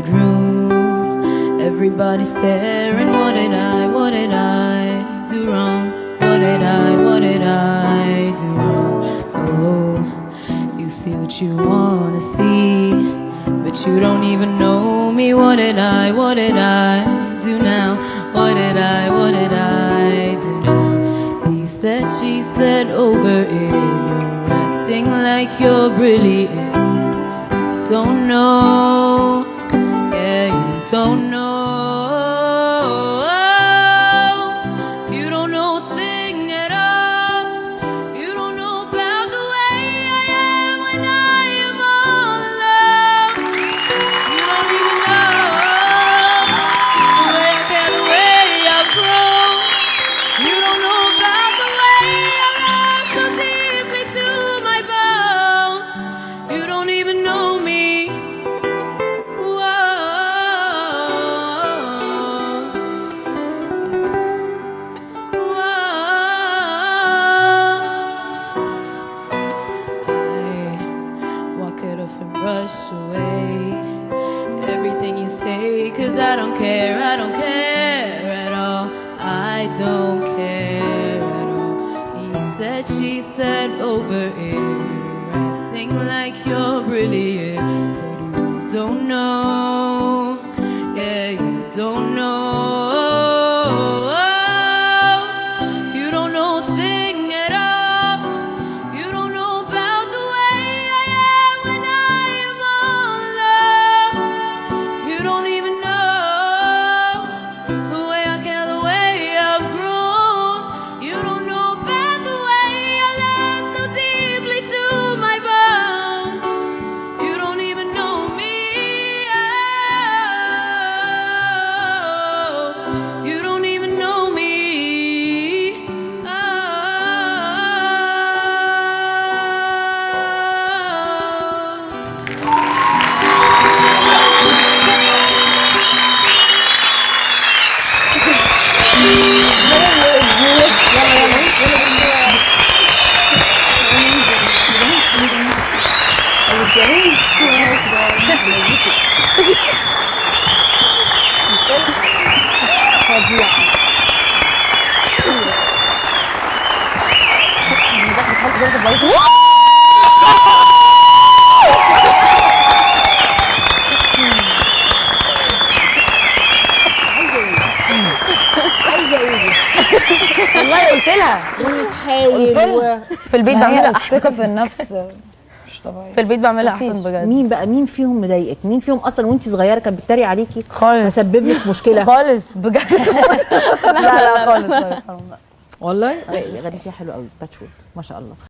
bedroom. Everybody's staring. What did I do wrong? What did I do wrong? Oh, you see what you wanna see, but you don't even know me. What did I do now? What did I do now? He said, she said, over it. You're acting like you're brilliant. Don't know, yeah, you don't know. You don't know a thing at all. You don't know about the way I am when I am all alone. You don't even know the way I care, the way I've grown. You don't know about the way I love so deeply to my bones. You don't even know me. Rush away everything you say, 'cause I don't care at all. I don't care at all. He said, she said, over it. You're acting like you're brilliant, but you don't know, yeah, you don't know. You don't know a thing at all. You don't know about the way I am when I am all alone. You don't even know the way I care, the way I've grown. You don't know about the way I love so deeply to my bones. You don't even know me. Oh, you don't even know me. والله قلت لها بتحايل في البيت بعملها احسن. الثقه في النفس مش طبيعيه. في البيت بعملها احسن بجد. مين فيهم مضايقك؟ مين فيهم اصلا وانت صغيره كان بيتريق عليكي خالص، مسبب لك مشكله خالص بجد؟ لا خالص. والله غنيتيها حلوه قوي، باتشورد ما شاء الله.